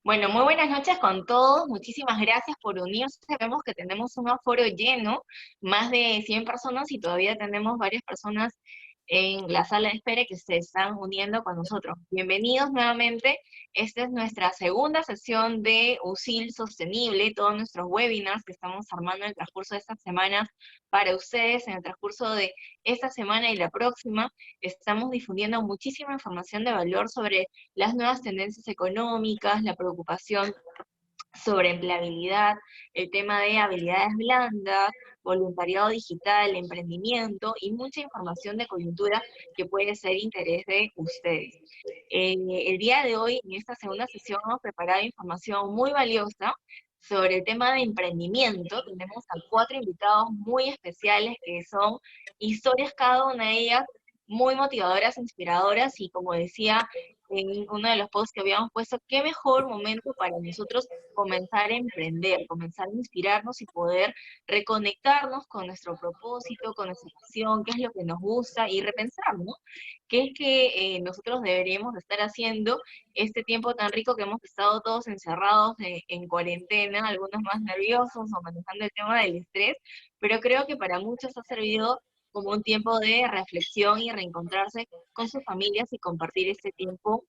Bueno, muy buenas noches con todos. Muchísimas gracias por unirse. Vemos que tenemos un aforo lleno, más de 100 personas y todavía tenemos varias personas en la sala de espera que se están uniendo con nosotros. Bienvenidos nuevamente. Esta es nuestra segunda sesión de USIL Sostenible, todos nuestros webinars que estamos armando en el transcurso de estas semanas para ustedes. En el transcurso de esta semana y la próxima estamos difundiendo muchísima información de valor sobre las nuevas tendencias económicas, la preocupación sobre empleabilidad, el tema de habilidades blandas, voluntariado digital, emprendimiento y mucha información de coyuntura que puede ser interés de ustedes. El día de hoy, en esta segunda sesión, hemos preparado información muy valiosa sobre el tema de emprendimiento. Tenemos a cuatro invitados muy especiales que son historias, cada una de ellas muy motivadoras, inspiradoras y como decía en uno de los posts que habíamos puesto, qué mejor momento para nosotros comenzar a emprender, comenzar a inspirarnos y poder reconectarnos con nuestro propósito, con nuestra pasión, qué es lo que nos gusta y repensar, ¿no? ¿Qué es que nosotros deberíamos estar haciendo este tiempo tan rico que hemos estado todos encerrados en cuarentena, algunos más nerviosos o manejando el tema del estrés, pero creo que para muchos ha servido como un tiempo de reflexión y reencontrarse con sus familias y compartir este tiempo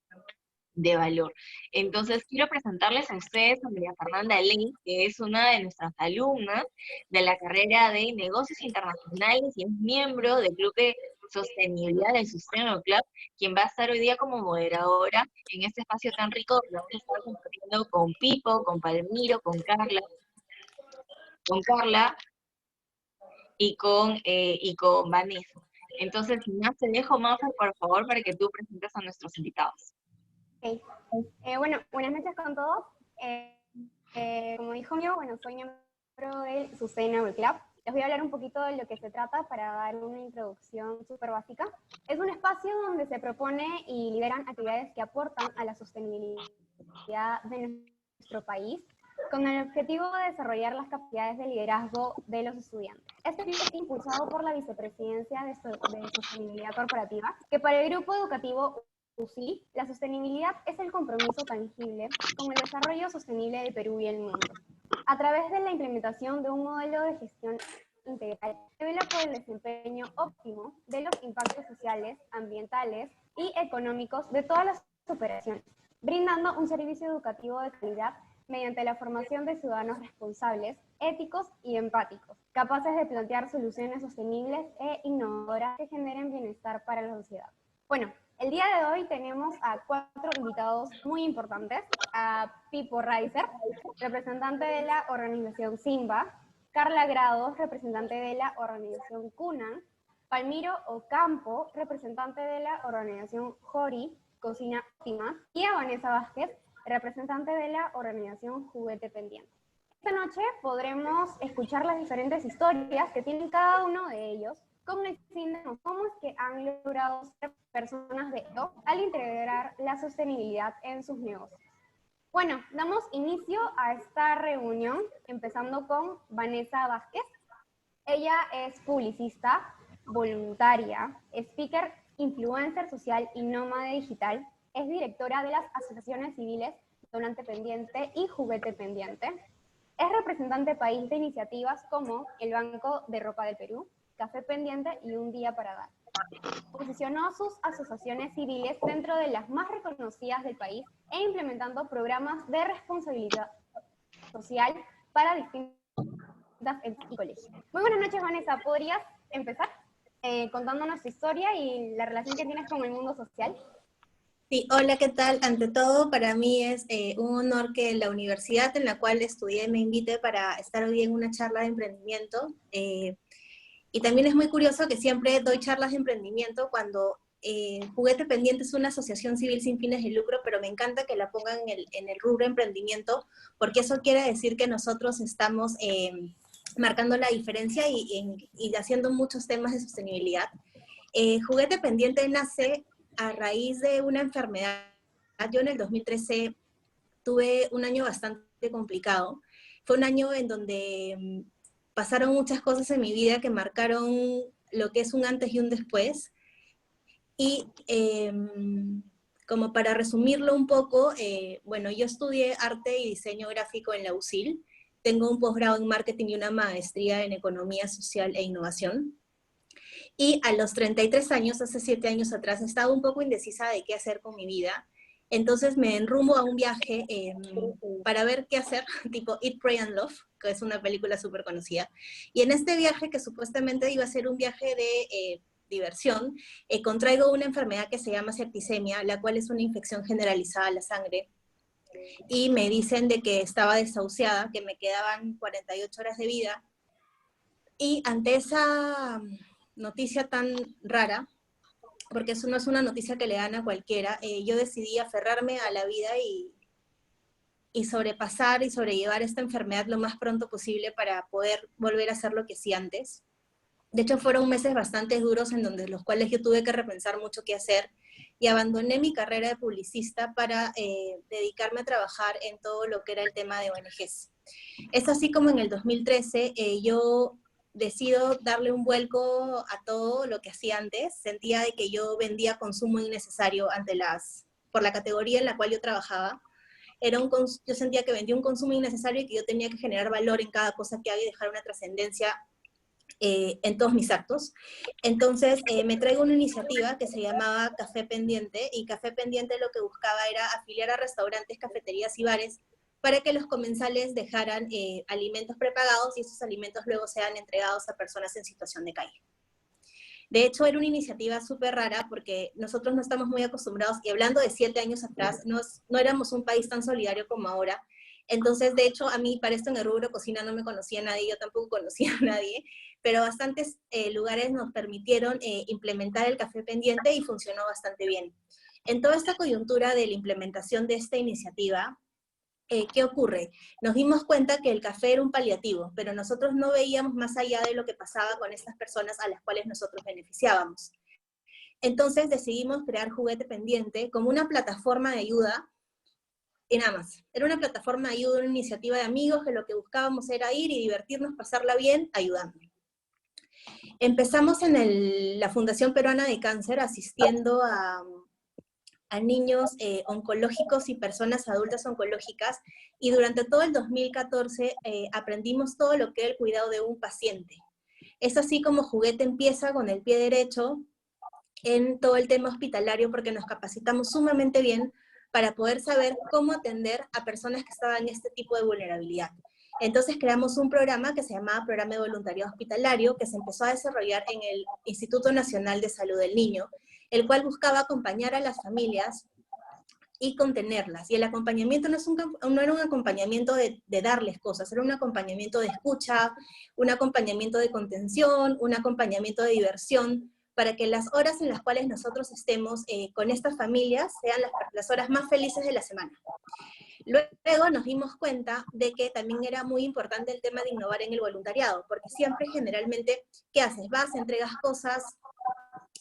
de valor. Entonces, quiero presentarles a ustedes a María Fernanda Ley, que es una de nuestras alumnas de la carrera de Negocios Internacionales y es miembro del Club de Sostenibilidad del Sustainable Club, quien va a estar hoy día como moderadora en este espacio tan rico donde vamos a estar compartiendo con Pipo, con Palmiro, con Carla y con Vanessa. Entonces, sin más, te dejo, Mafer, por favor, para que tú presentes a nuestros invitados. Okay. Bueno, buenas noches con todos. Como dijo mío, bueno, soy miembro del Sustainable Club. Les voy a hablar un poquito de lo que se trata para dar una introducción súper básica. Es un espacio donde se propone y lideran actividades que aportan a la sostenibilidad de nuestro país con el objetivo de desarrollar las capacidades de liderazgo de los estudiantes. Este es impulsado por la Vicepresidencia de Sostenibilidad Corporativa, que para el grupo educativo UCI, la sostenibilidad es el compromiso tangible con el desarrollo sostenible del Perú y el mundo, a través de la implementación de un modelo de gestión integral que vela por el desempeño óptimo de los impactos sociales, ambientales y económicos de todas las operaciones, brindando un servicio educativo de calidad mediante la formación de ciudadanos responsables, éticos y empáticos, capaces de plantear soluciones sostenibles e innovadoras que generen bienestar para la sociedad. Bueno, el día de hoy tenemos a cuatro invitados muy importantes, a Pipo Reiser, representante de la organización Simba, Carla Grados, representante de la organización Cunan, Palmiro Ocampo, representante de la organización Jori, Cocina Óptima, y a Vanessa Vázquez, representante de la organización Juguete Pendiente. Esta noche podremos escuchar las diferentes historias que tienen cada uno de ellos con el fin de cómo es que han logrado ser personas de éxito al integrar la sostenibilidad en sus negocios. Bueno, damos inicio a esta reunión empezando con Vanessa Vázquez. Ella es publicista, voluntaria, speaker, influencer social y nómade digital. Es directora de las asociaciones civiles Donante Pendiente y Juguete Pendiente. Es representante país de iniciativas como el Banco de Ropa del Perú, Café Pendiente y Un Día para Dar. Posicionó sus asociaciones civiles dentro de las más reconocidas del país e implementando programas de responsabilidad social para distintas y colegios. Muy buenas noches, Vanessa. ¿Podrías empezar contándonos tu historia y la relación que tienes con el mundo social? Sí, hola, ¿qué tal? Ante todo, para mí es un honor que la universidad en la cual estudié me invite para estar hoy en una charla de emprendimiento. Y también es muy curioso que siempre doy charlas de emprendimiento cuando Juguete Pendiente es una asociación civil sin fines de lucro, pero me encanta que la pongan en el rubro emprendimiento, porque eso quiere decir que nosotros estamos marcando la diferencia y haciendo muchos temas de sostenibilidad. Juguete Pendiente nace a raíz de una enfermedad. Yo en el 2013 tuve un año bastante complicado. Fue un año en donde pasaron muchas cosas en mi vida que marcaron lo que es un antes y un después. Y Como para resumirlo un poco, bueno, yo estudié arte y diseño gráfico en la USIL, tengo un posgrado en marketing y una maestría en economía social e innovación. Y a los 33 años, hace 7 años atrás, estaba un poco indecisa de qué hacer con mi vida. Entonces me enrumbo a un viaje para ver qué hacer, tipo Eat, Pray and Love, que es una película súper conocida. Y en este viaje, que supuestamente iba a ser un viaje de diversión, contraigo una enfermedad que se llama septicemia, la cual es una infección generalizada a la sangre. Y me dicen de que estaba desahuciada, que me quedaban 48 horas de vida. Y ante esa noticia tan rara, porque eso no es una noticia que le dan a cualquiera, yo decidí aferrarme a la vida y sobrepasar y sobrellevar esta enfermedad lo más pronto posible para poder volver a hacer lo que sí antes. De hecho, fueron meses bastante duros en donde los cuales yo tuve que repensar mucho qué hacer y abandoné mi carrera de publicista para dedicarme a trabajar en todo lo que era el tema de ONGs. Es así como en el 2013 yo decido darle un vuelco a todo lo que hacía antes. Sentía de que yo vendía consumo innecesario por la categoría en la cual yo trabajaba. Yo sentía que vendía un consumo innecesario y que yo tenía que generar valor en cada cosa que haga y dejar una trascendencia en todos mis actos. Entonces me traigo una iniciativa que se llamaba Café Pendiente, y Café Pendiente lo que buscaba era afiliar a restaurantes, cafeterías y bares para que los comensales dejaran alimentos prepagados y esos alimentos luego sean entregados a personas en situación de calle. De hecho, era una iniciativa súper rara porque nosotros no estamos muy acostumbrados, y hablando de 7 años atrás, no éramos un país tan solidario como ahora. Entonces, de hecho, a mí para esto en el rubro cocina no me conocía nadie, yo tampoco conocía a nadie, pero bastantes lugares nos permitieron implementar el café pendiente y funcionó bastante bien. En toda esta coyuntura de la implementación de esta iniciativa, ¿qué ocurre? Nos dimos cuenta que el café era un paliativo, pero nosotros no veíamos más allá de lo que pasaba con estas personas a las cuales nosotros beneficiábamos. Entonces decidimos crear Juguete Pendiente como una plataforma de ayuda, y nada más. Era una plataforma de ayuda, una iniciativa de amigos que lo que buscábamos era ir y divertirnos, pasarla bien, ayudando. Empezamos en la Fundación Peruana de Cáncer asistiendo a niños oncológicos y personas adultas oncológicas, y durante todo el 2014 aprendimos todo lo que es el cuidado de un paciente. Es así como Juguete empieza con el pie derecho en todo el tema hospitalario, porque nos capacitamos sumamente bien para poder saber cómo atender a personas que estaban en este tipo de vulnerabilidad. Entonces creamos un programa que se llamaba Programa de Voluntariado Hospitalario, que se empezó a desarrollar en el Instituto Nacional de Salud del Niño, el cual buscaba acompañar a las familias y contenerlas. Y el acompañamiento no era un acompañamiento de darles cosas, era un acompañamiento de escucha, un acompañamiento de contención, un acompañamiento de diversión, para que las horas en las cuales nosotros estemos con estas familias sean las horas más felices de la semana. Luego nos dimos cuenta de que también era muy importante el tema de innovar en el voluntariado, porque siempre generalmente, ¿qué haces? Vas, entregas cosas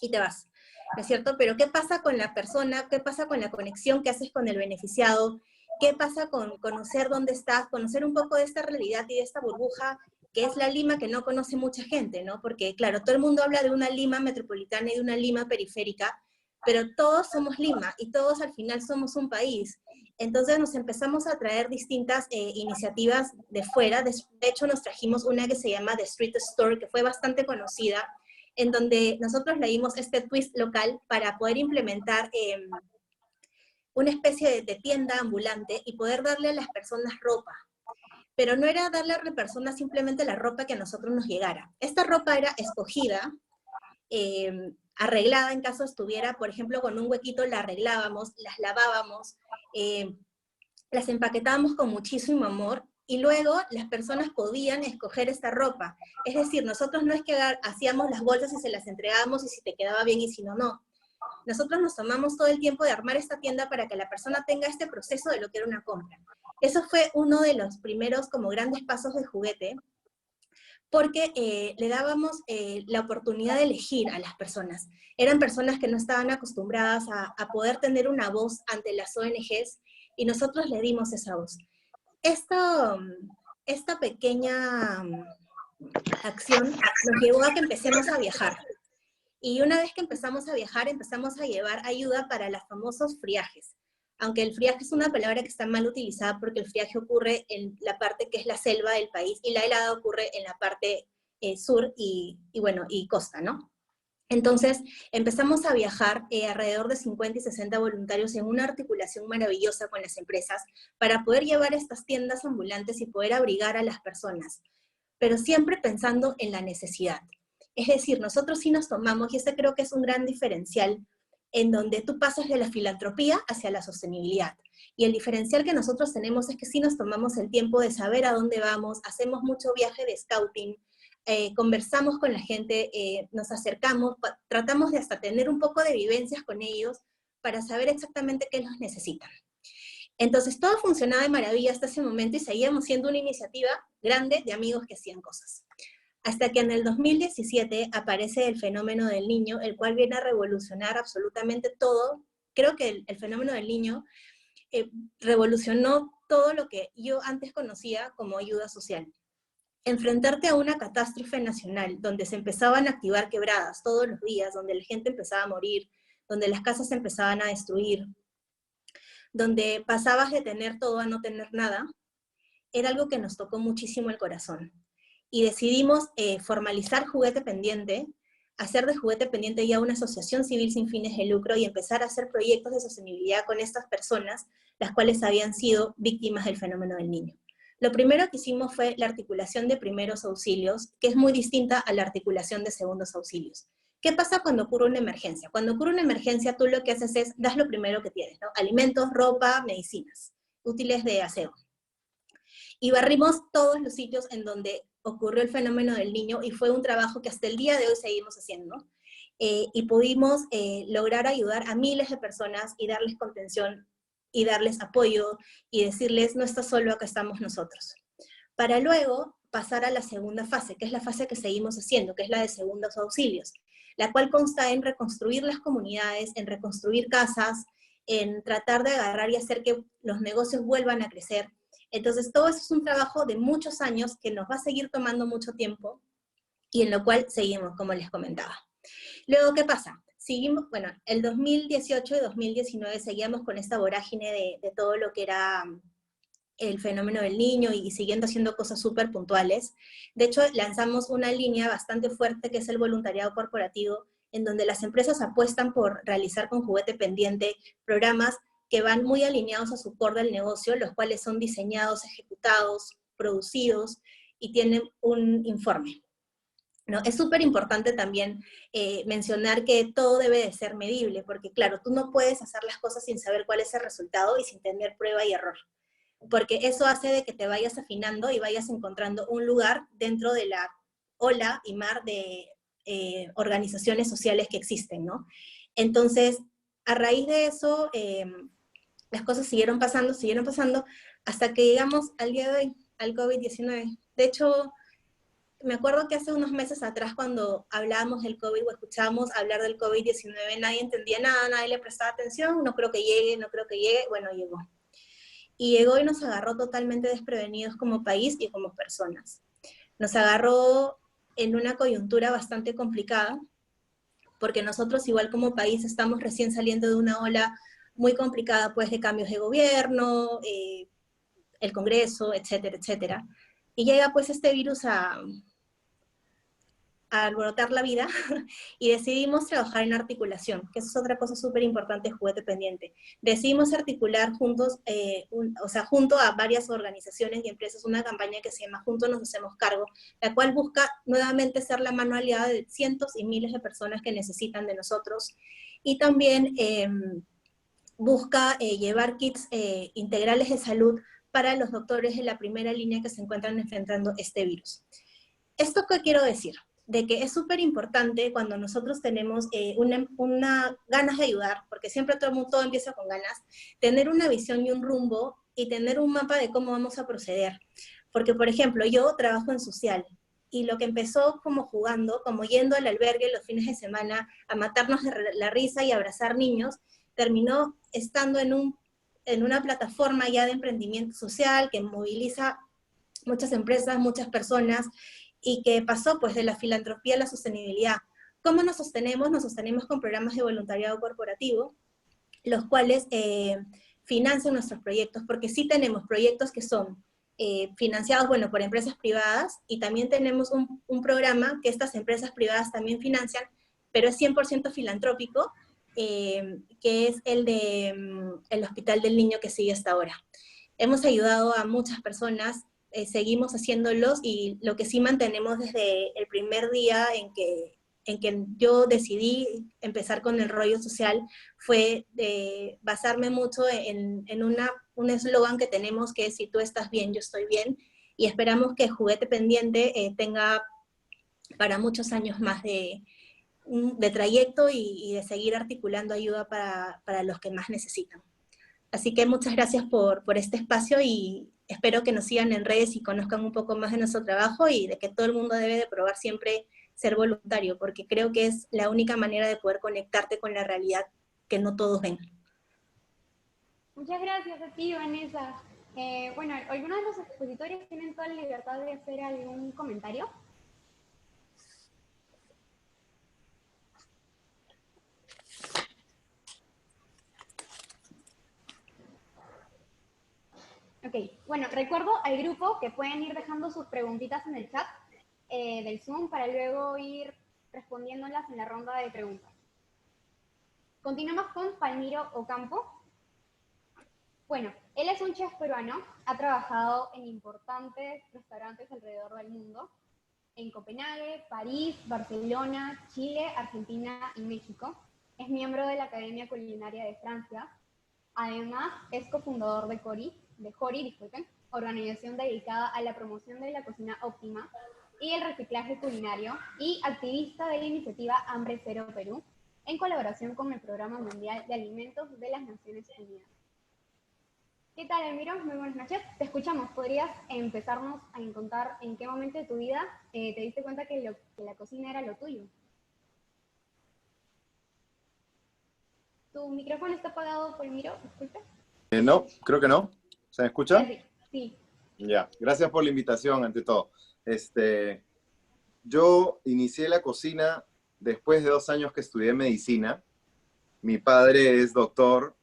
y te vas, ¿no es cierto? Pero ¿qué pasa con la persona? ¿Qué pasa con la conexión que haces con el beneficiado? ¿Qué pasa con conocer dónde estás? Conocer un poco de esta realidad y de esta burbuja que es la Lima que no conoce mucha gente, ¿no? Porque, claro, todo el mundo habla de una Lima metropolitana y de una Lima periférica, pero todos somos Lima y todos al final somos un país. Entonces nos empezamos a traer distintas iniciativas de fuera. De hecho, nos trajimos una que se llama The Street Store, que fue bastante conocida, en donde nosotros le dimos este twist local para poder implementar una especie de tienda ambulante y poder darle a las personas ropa. Pero no era darle a las personas simplemente la ropa que a nosotros nos llegara. Esta ropa era escogida, arreglada en caso estuviera, por ejemplo, con un huequito la arreglábamos, las lavábamos, las empaquetábamos con muchísimo amor, y luego las personas podían escoger esta ropa. Es decir, nosotros no es que hacíamos las bolsas y se las entregábamos y si te quedaba bien y si no, no. Nosotros nos tomamos todo el tiempo de armar esta tienda para que la persona tenga este proceso de lo que era una compra. Eso fue uno de los primeros como grandes pasos de Juguete, porque le dábamos la oportunidad de elegir a las personas. Eran personas que no estaban acostumbradas a poder tener una voz ante las ONGs, y nosotros le dimos esa voz. Esta pequeña acción nos llevó a que empecemos a viajar. Y una vez que empezamos a viajar, empezamos a llevar ayuda para los famosos friajes. Aunque el friaje es una palabra que está mal utilizada porque el friaje ocurre en la parte que es la selva del país y la helada ocurre en la parte sur y costa, ¿no? Entonces empezamos a viajar alrededor de 50 y 60 voluntarios en una articulación maravillosa con las empresas para poder llevar estas tiendas ambulantes y poder abrigar a las personas, pero siempre pensando en la necesidad. Es decir, nosotros sí nos tomamos, y ese creo que es un gran diferencial, en donde tú pasas de la filantropía hacia la sostenibilidad. Y el diferencial que nosotros tenemos es que sí nos tomamos el tiempo de saber a dónde vamos, hacemos mucho viaje de scouting, conversamos con la gente, nos acercamos, tratamos de hasta tener un poco de vivencias con ellos para saber exactamente qué los necesitan. Entonces todo funcionaba de maravilla hasta ese momento y seguíamos siendo una iniciativa grande de amigos que hacían cosas. Hasta que en el 2017 aparece el fenómeno del niño, el cual viene a revolucionar absolutamente todo. Creo que el fenómeno del niño revolucionó todo lo que yo antes conocía como ayuda social. Enfrentarte a una catástrofe nacional, donde se empezaban a activar quebradas todos los días, donde la gente empezaba a morir, donde las casas se empezaban a destruir, donde pasabas de tener todo a no tener nada, era algo que nos tocó muchísimo el corazón. Y decidimos formalizar Juguete Pendiente, hacer de Juguete Pendiente ya una asociación civil sin fines de lucro y empezar a hacer proyectos de sostenibilidad con estas personas, las cuales habían sido víctimas del fenómeno del niño. Lo primero que hicimos fue la articulación de primeros auxilios, que es muy distinta a la articulación de segundos auxilios. ¿Qué pasa cuando ocurre una emergencia? Cuando ocurre una emergencia, tú lo que haces es, das lo primero que tienes, ¿no? Alimentos, ropa, medicinas, útiles de aseo. Y barrimos todos los sitios en donde ocurrió el fenómeno del niño y fue un trabajo que hasta el día de hoy seguimos haciendo. Y pudimos lograr ayudar a miles de personas y darles contención y darles apoyo y decirles, no estás solo, acá estamos nosotros. Para luego pasar a la segunda fase, que es la fase que seguimos haciendo, que es la de segundos auxilios, la cual consta en reconstruir las comunidades, en reconstruir casas, en tratar de agarrar y hacer que los negocios vuelvan a crecer. Entonces todo eso es un trabajo de muchos años que nos va a seguir tomando mucho tiempo y en lo cual seguimos, como les comentaba. Luego, ¿qué pasa? Seguimos, bueno, el 2018 y 2019 seguíamos con esta vorágine de todo lo que era el fenómeno del niño y siguiendo haciendo cosas súper puntuales. De hecho, lanzamos una línea bastante fuerte que es el voluntariado corporativo, en donde las empresas apuestan por realizar con Juguete Pendiente programas que van muy alineados a su core del negocio, los cuales son diseñados, ejecutados, producidos y tienen un informe, ¿no? Es súper importante también mencionar que todo debe de ser medible, porque claro, tú no puedes hacer las cosas sin saber cuál es el resultado y sin tener prueba y error, porque eso hace de que te vayas afinando y vayas encontrando un lugar dentro de la ola y mar de organizaciones sociales que existen, ¿no? Entonces, a raíz de eso, las cosas siguieron pasando, hasta que llegamos al día de hoy, al COVID-19. De hecho, me acuerdo que hace unos meses atrás cuando hablábamos del COVID o escuchábamos hablar del COVID-19, nadie entendía nada, nadie le prestaba atención, no creo que llegue, bueno, llegó. Y llegó y nos agarró totalmente desprevenidos como país y como personas. Nos agarró en una coyuntura bastante complicada, porque nosotros igual como país estamos recién saliendo de una ola muy complicada pues de cambios de gobierno, el Congreso, etcétera, etcétera. Y llega pues este virus a alborotar la vida y decidimos trabajar en articulación, que eso es otra cosa súper importante de Juguete Pendiente. Decidimos articular juntos, junto a varias organizaciones y empresas, una campaña que se llama Juntos nos hacemos cargo, la cual busca nuevamente ser la mano aliada de cientos y miles de personas que necesitan de nosotros y también busca llevar kits integrales de salud para los doctores de la primera línea que se encuentran enfrentando este virus. ¿Esto qué quiero decir? De que es súper importante cuando nosotros tenemos una ganas de ayudar, porque siempre todo empieza con ganas, tener una visión y un rumbo y tener un mapa de cómo vamos a proceder. Porque, por ejemplo, yo trabajo en social y lo que empezó como jugando, como yendo al albergue los fines de semana a matarnos de la risa y abrazar niños, terminó estando en una plataforma ya de emprendimiento social que moviliza muchas empresas, muchas personas, y que pasó pues de la filantropía a la sostenibilidad, ¿Cómo nos sostenemos? Nos sostenemos con programas de voluntariado corporativo, los cuales financian nuestros proyectos, porque sí tenemos proyectos que son financiados, bueno, por empresas privadas, y también tenemos un programa que estas empresas privadas también financian, pero es 100% filantrópico, que es el de el Hospital del Niño, que sigue hasta ahora. Hemos ayudado a muchas personas, seguimos haciéndolos, y lo que sí mantenemos desde el primer día en que yo decidí empezar con el rollo social fue basarme mucho en un eslogan que tenemos, que es: si tú estás bien, yo estoy bien, y esperamos que Juguete Pendiente tenga para muchos años más de trayecto, y de seguir articulando ayuda para los que más necesitan. Así que muchas gracias por este espacio, y espero que nos sigan en redes y conozcan un poco más de nuestro trabajo, y de que todo el mundo debe de probar siempre ser voluntario, porque creo que es la única manera de poder conectarte con la realidad que no todos ven. Muchas gracias a ti, Vanessa. Bueno, ¿algunos de los expositores tienen toda la libertad de hacer algún comentario? Ok, bueno, recuerdo al grupo que pueden ir dejando sus preguntitas en el chat del Zoom para luego ir respondiéndolas en la ronda de preguntas. Continuamos con Palmiro Ocampo. Bueno, él es un chef peruano, ha trabajado en importantes restaurantes alrededor del mundo, en Copenhague, París, Barcelona, Chile, Argentina y México. Es miembro de la Academia Culinaria de Francia. Además, es cofundador de Jori, organización dedicada a la promoción de la cocina óptima y el reciclaje culinario, y activista de la iniciativa Hambre Cero Perú, en colaboración con el Programa Mundial de Alimentos de las Naciones Unidas. ¿Qué tal, Elmiro? Muy buenas noches. Te escuchamos. ¿Podrías empezarnos a contar en qué momento de tu vida te diste cuenta que la cocina era lo tuyo? ¿Tu micrófono está apagado, Elmiro? Disculpe. No, creo que no. ¿Se me escucha? Sí. Ya, gracias por la invitación, ante todo. Yo inicié la cocina después de 2 años que estudié medicina. Mi padre es doctor,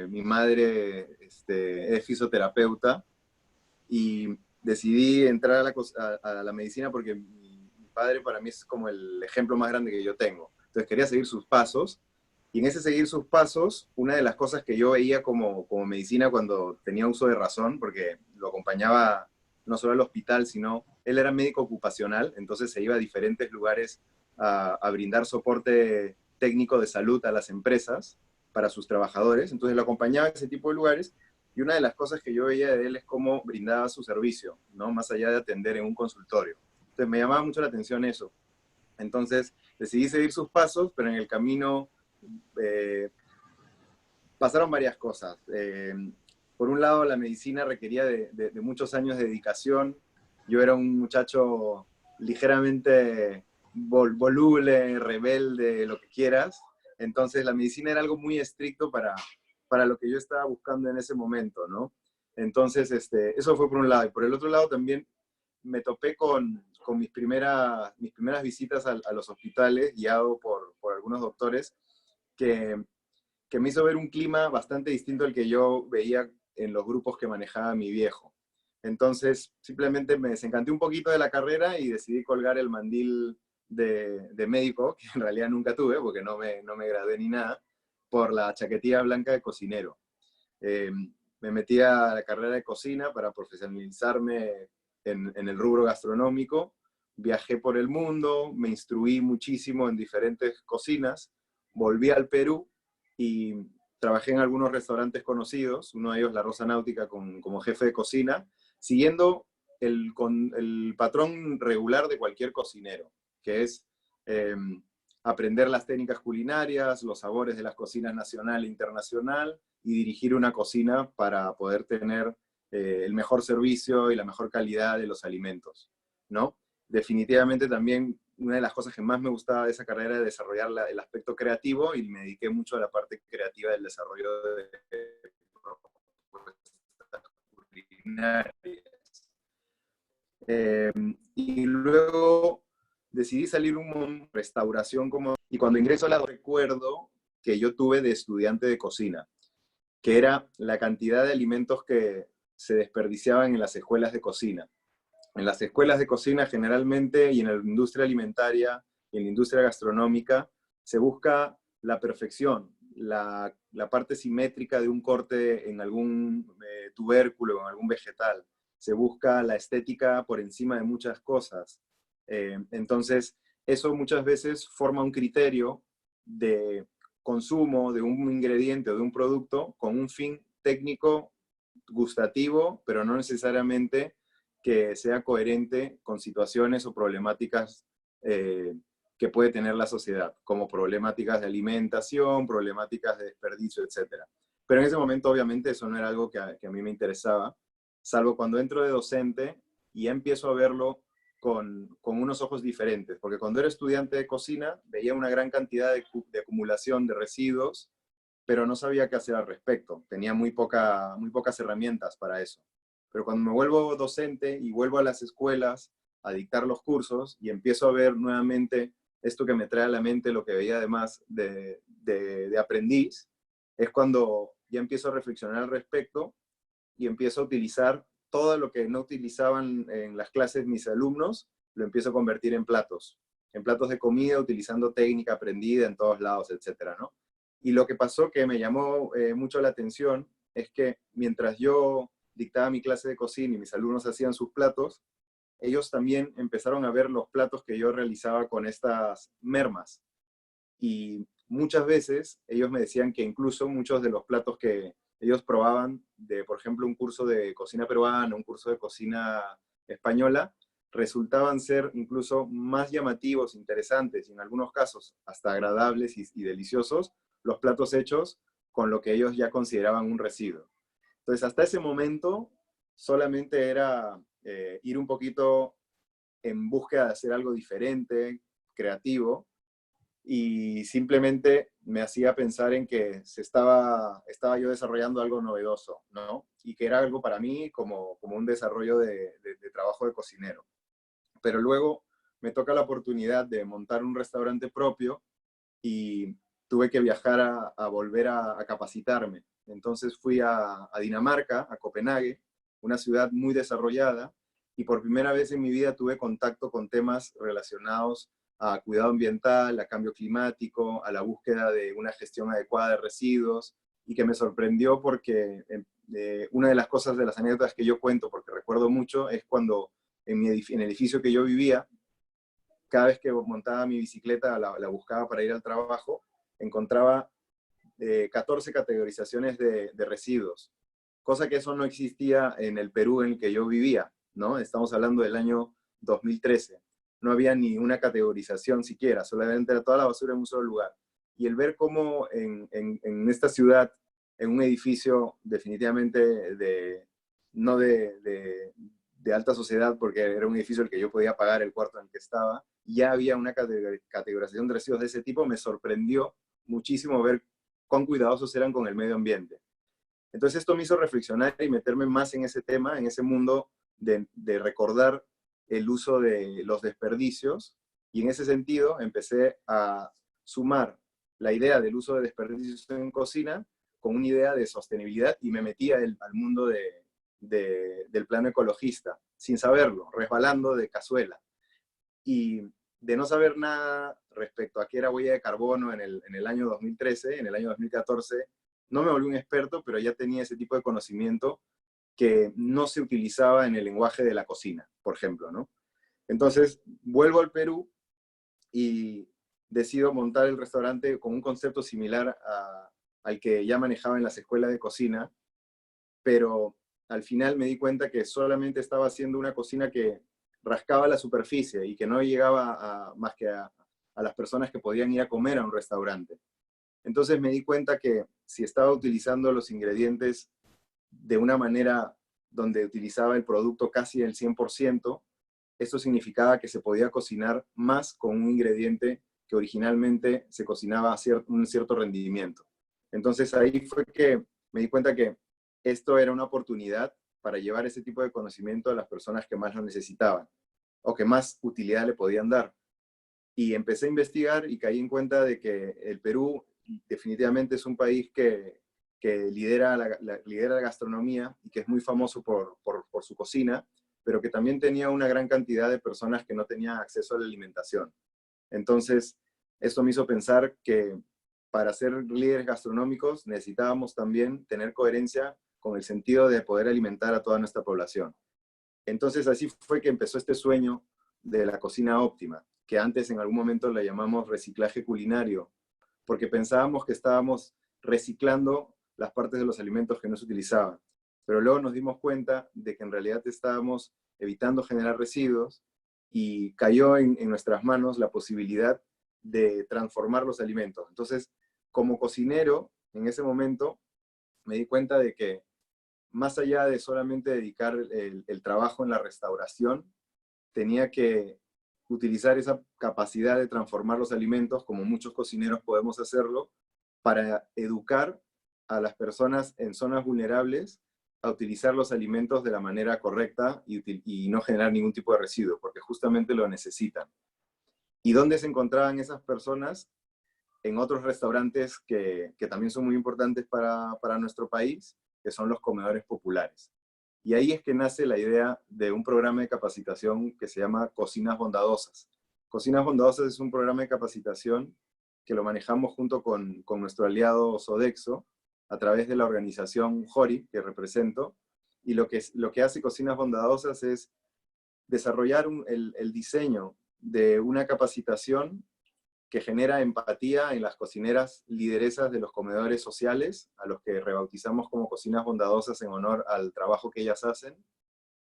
mi madre es fisioterapeuta, y decidí entrar a la medicina porque mi padre para mí es como el ejemplo más grande que yo tengo. Entonces quería seguir sus pasos, y en ese seguir sus pasos, una de las cosas que yo veía como medicina cuando tenía uso de razón, porque lo acompañaba no solo al hospital, sino él era médico ocupacional, entonces se iba a diferentes lugares a brindar soporte técnico de salud a las empresas para sus trabajadores, entonces lo acompañaba a ese tipo de lugares, y una de las cosas que yo veía de él es cómo brindaba su servicio, ¿no? Más allá de atender en un consultorio. Entonces me llamaba mucho la atención eso. Entonces decidí seguir sus pasos, pero en el camino pasaron varias cosas. Por un lado, la medicina requería de muchos años de dedicación. Yo era un muchacho ligeramente voluble, rebelde, lo que quieras. Entonces, la medicina era algo muy estricto para lo que yo estaba buscando en ese momento, ¿no? Entonces, eso fue por un lado. Y por el otro lado también me topé con mis primeras visitas a los hospitales, guiado por algunos doctores, que me hizo ver un clima bastante distinto al que yo veía en los grupos que manejaba mi viejo. Entonces, simplemente me desencanté un poquito de la carrera y decidí colgar el mandil de médico, que en realidad nunca tuve, porque no me gradué ni nada, por la chaquetilla blanca de cocinero. Me metí a la carrera de cocina para profesionalizarme en el rubro gastronómico. Viajé por el mundo, me instruí muchísimo en diferentes cocinas, volví al Perú y trabajé en algunos restaurantes conocidos, uno de ellos La Rosa Náutica como jefe de cocina, siguiendo el patrón regular de cualquier cocinero, que es aprender las técnicas culinarias, los sabores de las cocinas nacional e internacional, y dirigir una cocina para poder tener el mejor servicio y la mejor calidad de los alimentos, ¿no? Definitivamente también una de las cosas que más me gustaba de esa carrera era desarrollar el aspecto creativo, y me dediqué mucho a la parte creativa del desarrollo de propuestas culinarias. Y luego decidí salir restauración como... Y cuando ingreso a la recuerdo que yo tuve de estudiante de cocina, que era la cantidad de alimentos que se desperdiciaban en las escuelas de cocina. En las escuelas de cocina generalmente y en la industria alimentaria y en la industria gastronómica se busca la perfección, la parte simétrica de un corte en algún tubérculo, en algún vegetal. Se busca la estética por encima de muchas cosas. Entonces, eso muchas veces forma un criterio de consumo de un ingrediente o de un producto con un fin técnico, gustativo, pero no necesariamente que sea coherente con situaciones o problemáticas que puede tener la sociedad, como problemáticas de alimentación, problemáticas de desperdicio, etc. Pero en ese momento, obviamente, eso no era algo que a mí me interesaba, salvo cuando entro de docente y ya empiezo a verlo con unos ojos diferentes, porque cuando era estudiante de cocina veía una gran cantidad de acumulación de residuos, pero no sabía qué hacer al respecto. Tenía muy pocas herramientas para eso. Pero cuando me vuelvo docente y vuelvo a las escuelas a dictar los cursos y empiezo a ver nuevamente esto que me trae a la mente, lo que veía además de aprendiz, es cuando ya empiezo a reflexionar al respecto y empiezo a utilizar todo lo que no utilizaban en las clases mis alumnos, lo empiezo a convertir en platos de comida, utilizando técnica aprendida en todos lados, etcétera, ¿no? Y lo que pasó que me llamó mucho la atención es que mientras yo dictaba mi clase de cocina y mis alumnos hacían sus platos, ellos también empezaron a ver los platos que yo realizaba con estas mermas. Y muchas veces ellos me decían que incluso muchos de los platos que ellos probaban de, por ejemplo, un curso de cocina peruana, un curso de cocina española, resultaban ser incluso más llamativos, interesantes y en algunos casos hasta agradables y deliciosos los platos hechos con lo que ellos ya consideraban un residuo. Entonces, hasta ese momento solamente era ir un poquito en búsqueda de hacer algo diferente, creativo, y simplemente me hacía pensar en que estaba yo desarrollando algo novedoso, ¿no? Y que era algo para mí como un desarrollo de trabajo de cocinero. Pero luego me toca la oportunidad de montar un restaurante propio y tuve que viajar a volver a capacitarme. Entonces fui a Dinamarca, a Copenhague, una ciudad muy desarrollada, y por primera vez en mi vida tuve contacto con temas relacionados a cuidado ambiental, a cambio climático, a la búsqueda de una gestión adecuada de residuos, y que me sorprendió porque una de las cosas, de las anécdotas que yo cuento, porque recuerdo mucho, es cuando en el edificio que yo vivía, cada vez que montaba mi bicicleta, la buscaba para ir al trabajo, encontraba 14 categorizaciones de residuos, cosa que eso no existía en el Perú en el que yo vivía, ¿no? Estamos hablando del año 2013. No había ni una categorización siquiera, solamente era toda la basura en un solo lugar. Y el ver cómo en esta ciudad, en un edificio definitivamente no de alta sociedad, porque era un edificio el que yo podía pagar el cuarto en el que estaba, ya había una categorización de residuos de ese tipo, me sorprendió muchísimo ver cuán cuidadosos eran con el medio ambiente. Entonces esto me hizo reflexionar y meterme más en ese tema, en ese mundo de recordar el uso de los desperdicios, y en ese sentido empecé a sumar la idea del uso de desperdicios en cocina con una idea de sostenibilidad y me metí al mundo del plano ecologista, sin saberlo, resbalando de cazuela. Y de no saber nada respecto a qué era huella de carbono en el año 2013, en el año 2014, no me volví un experto, pero ya tenía ese tipo de conocimiento que no se utilizaba en el lenguaje de la cocina, por ejemplo, ¿no? Entonces, vuelvo al Perú y decido montar el restaurante con un concepto similar al que ya manejaba en las escuelas de cocina, pero al final me di cuenta que solamente estaba haciendo una cocina que rascaba la superficie y que no llegaba más que a las personas que podían ir a comer a un restaurante. Entonces me di cuenta que si estaba utilizando los ingredientes de una manera donde utilizaba el producto casi el 100%, esto significaba que se podía cocinar más con un ingrediente que originalmente se cocinaba a un cierto rendimiento. Entonces ahí fue que me di cuenta que esto era una oportunidad para llevar ese tipo de conocimiento a las personas que más lo necesitaban o que más utilidad le podían dar. Y empecé a investigar y caí en cuenta de que el Perú definitivamente es un país que lidera lidera la gastronomía y que es muy famoso por su cocina, pero que también tenía una gran cantidad de personas que no tenían acceso a la alimentación. Entonces, esto me hizo pensar que para ser líderes gastronómicos necesitábamos también tener coherencia con el sentido de poder alimentar a toda nuestra población. Entonces, así fue que empezó este sueño de la cocina óptima, que antes en algún momento le llamamos reciclaje culinario, porque pensábamos que estábamos reciclando las partes de los alimentos que no se utilizaban. Pero luego nos dimos cuenta de que en realidad estábamos evitando generar residuos y cayó en nuestras manos la posibilidad de transformar los alimentos. Entonces, como cocinero, en ese momento me di cuenta de que más allá de solamente dedicar el trabajo en la restauración, tenía que utilizar esa capacidad de transformar los alimentos, como muchos cocineros podemos hacerlo, para educar a las personas en zonas vulnerables a utilizar los alimentos de la manera correcta y no generar ningún tipo de residuo, porque justamente lo necesitan. ¿Y dónde se encontraban esas personas? En otros restaurantes que también son muy importantes para nuestro país, que son los comedores populares. Y ahí es que nace la idea de un programa de capacitación que se llama Cocinas Bondadosas. Cocinas Bondadosas es un programa de capacitación que lo manejamos junto con nuestro aliado Sodexo, a través de la organización Jori, que represento, y lo que hace Cocinas Bondadosas es desarrollar el diseño de una capacitación que genera empatía en las cocineras lideresas de los comedores sociales, a los que rebautizamos como Cocinas Bondadosas en honor al trabajo que ellas hacen,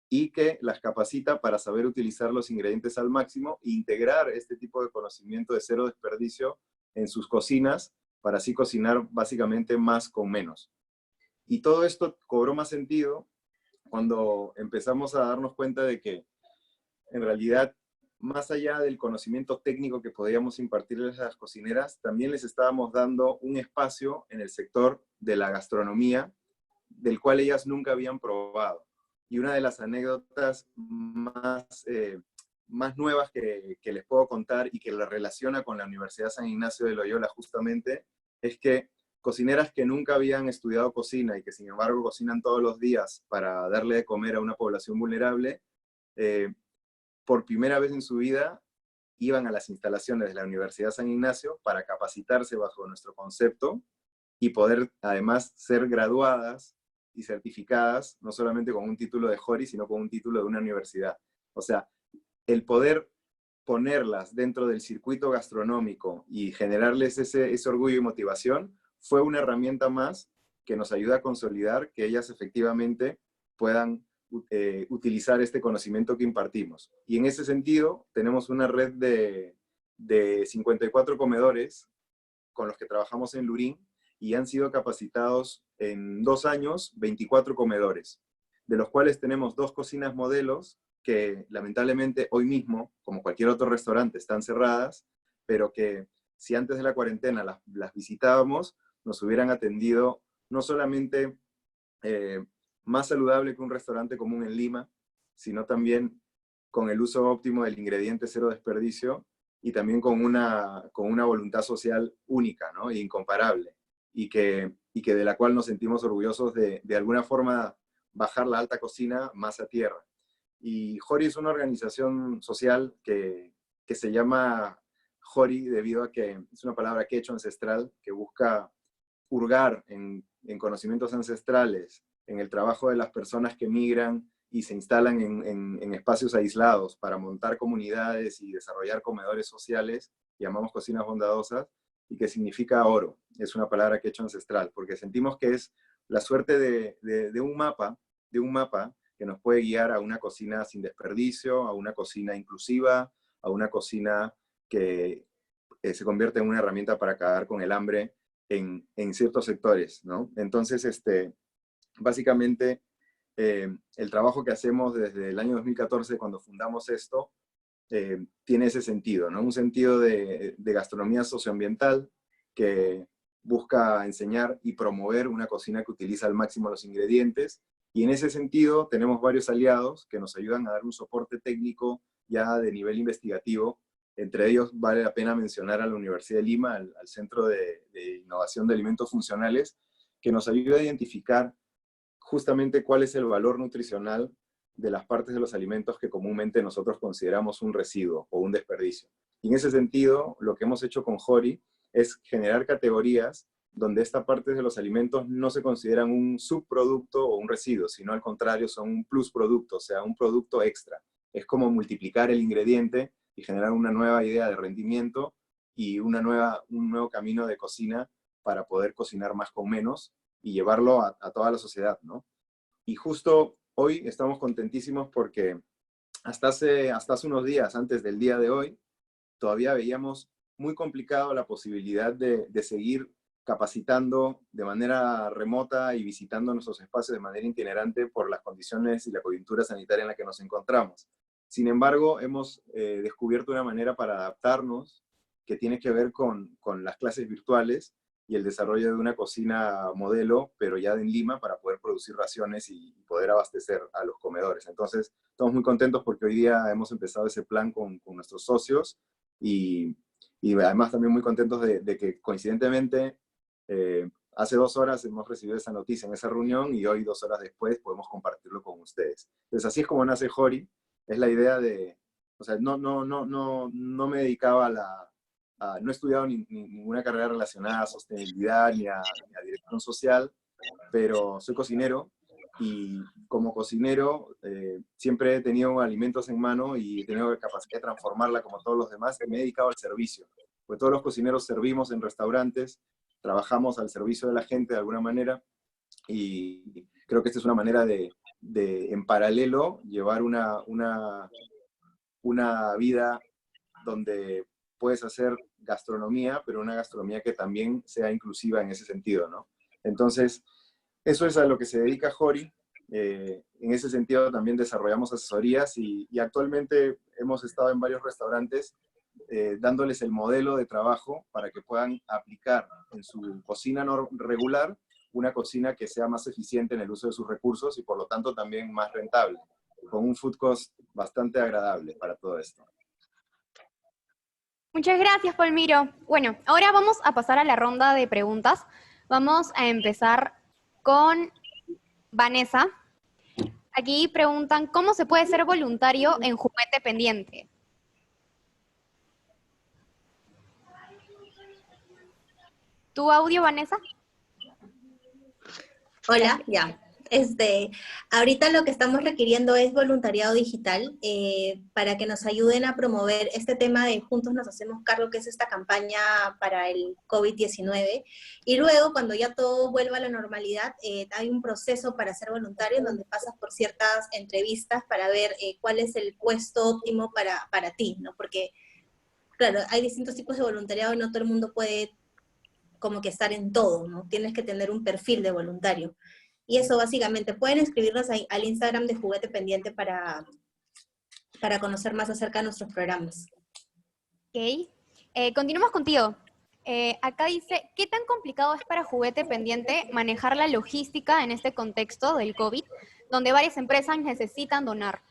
y que las capacita para saber utilizar los ingredientes al máximo e integrar este tipo de conocimiento de cero desperdicio en sus cocinas, para así cocinar básicamente más con menos. Y todo esto cobró más sentido cuando empezamos a darnos cuenta de que, en realidad, más allá del conocimiento técnico que podíamos impartirles a las cocineras, también les estábamos dando un espacio en el sector de la gastronomía, del cual ellas nunca habían probado. Y una de las anécdotas más nuevas que les puedo contar y que la relaciona con la Universidad San Ignacio de Loyola justamente, es que cocineras que nunca habían estudiado cocina y que sin embargo cocinan todos los días para darle de comer a una población vulnerable, por primera vez en su vida iban a las instalaciones de la Universidad San Ignacio para capacitarse bajo nuestro concepto y poder además ser graduadas y certificadas, no solamente con un título de Jori, sino con un título de una universidad. O sea, el poder ponerlas dentro del circuito gastronómico y generarles ese orgullo y motivación fue una herramienta más que nos ayuda a consolidar que ellas efectivamente puedan utilizar este conocimiento que impartimos. Y en ese sentido, tenemos una red de 54 comedores con los que trabajamos en Lurín y han sido capacitados en 2 años 24 comedores, de los cuales tenemos 2 cocinas modelos que lamentablemente hoy mismo, como cualquier otro restaurante, están cerradas, pero que si antes de la cuarentena las visitábamos, nos hubieran atendido no solamente más saludable que un restaurante común en Lima, sino también con el uso óptimo del ingrediente cero desperdicio y también con una voluntad social única, ¿no? E incomparable, y que de la cual nos sentimos orgullosos de alguna forma bajar la alta cocina más a tierra. Y Jori es una organización social que se llama Jori debido a que es una palabra quechua ancestral que busca hurgar en conocimientos ancestrales, en el trabajo de las personas que migran y se instalan en espacios aislados para montar comunidades y desarrollar comedores sociales, llamamos cocinas bondadosas, y que significa oro. Es una palabra quechua ancestral, porque sentimos que es la suerte de un mapa que nos puede guiar a una cocina sin desperdicio, a una cocina inclusiva, a una cocina que se convierte en una herramienta para acabar con el hambre en ciertos sectores, ¿no? Entonces, básicamente, el trabajo que hacemos desde el año 2014, cuando fundamos esto, tiene ese sentido, ¿no? Un sentido de gastronomía socioambiental que busca enseñar y promover una cocina que utiliza al máximo los ingredientes. Y en ese sentido tenemos varios aliados que nos ayudan a dar un soporte técnico ya de nivel investigativo Entre ellos vale la pena mencionar a la Universidad de Lima, al Centro de Innovación de Alimentos Funcionales, que nos ayuda a identificar justamente cuál es el valor nutricional de las partes de los alimentos que comúnmente nosotros consideramos un residuo o un desperdicio. Y en ese sentido, lo que hemos hecho con Jori es generar categorías donde esta parte de los alimentos no se consideran un subproducto o un residuo, sino al contrario son un plusproducto, o sea, un producto extra. Es como multiplicar el ingrediente y generar una nueva idea de rendimiento y un nuevo camino de cocina para poder cocinar más con menos y llevarlo a toda la sociedad, ¿no? Y justo hoy estamos contentísimos porque hasta hace unos días, antes del día de hoy, todavía veíamos muy complicado la posibilidad de seguir capacitando de manera remota y visitando nuestros espacios de manera itinerante por las condiciones y la coyuntura sanitaria en la que nos encontramos. Sin embargo, hemos descubierto una manera para adaptarnos que tiene que ver con las clases virtuales y el desarrollo de una cocina modelo, pero ya en Lima, para poder producir raciones y poder abastecer a los comedores. Entonces, estamos muy contentos porque hoy día hemos empezado ese plan con nuestros socios y además también muy contentos de que coincidentemente hace 2 horas hemos recibido esa noticia en esa reunión y hoy 2 horas después podemos compartirlo con ustedes. Entonces, así es como nace Jori. Es la idea de, o sea, no me dedicaba no he estudiado ninguna carrera relacionada a sostenibilidad ni a dirección social, pero soy cocinero y como cocinero siempre he tenido alimentos en mano y he tenido la capacidad de transformarla como todos los demás y me he dedicado al servicio. Porque todos los cocineros servimos en restaurantes, trabajamos al servicio de la gente de alguna manera y creo que esta es una manera de en paralelo llevar una vida donde puedes hacer gastronomía, pero una gastronomía que también sea inclusiva en ese sentido, ¿no? Entonces, eso es a lo que se dedica Jori. En ese sentido también desarrollamos asesorías y actualmente hemos estado en varios restaurantes dándoles el modelo de trabajo para que puedan aplicar en su cocina regular una cocina que sea más eficiente en el uso de sus recursos y por lo tanto también más rentable, con un food cost bastante agradable para todo esto. Muchas gracias, Palmiro. Bueno, ahora vamos a pasar a la ronda de preguntas. Vamos a empezar con Vanessa. Aquí preguntan, ¿cómo se puede ser voluntario en Juguete Pendiente? ¿Tu audio, Vanessa? Hola, ya. Ahorita lo que estamos requiriendo es voluntariado digital para que nos ayuden a promover este tema de Juntos Nos Hacemos Cargo, que es esta campaña para el COVID-19. Y luego, cuando ya todo vuelva a la normalidad, hay un proceso para ser voluntario en donde pasas por ciertas entrevistas para ver cuál es el puesto óptimo para ti, ¿no? Porque, claro, hay distintos tipos de voluntariado y no todo el mundo puede como que estar en todo, ¿no? Tienes que tener un perfil de voluntario. Y eso básicamente, pueden escribirnos al Instagram de Juguete Pendiente para conocer más acerca de nuestros programas. Ok. Continuamos contigo. Acá dice, ¿qué tan complicado es para Juguete Pendiente manejar la logística en este contexto del COVID, donde varias empresas necesitan donar?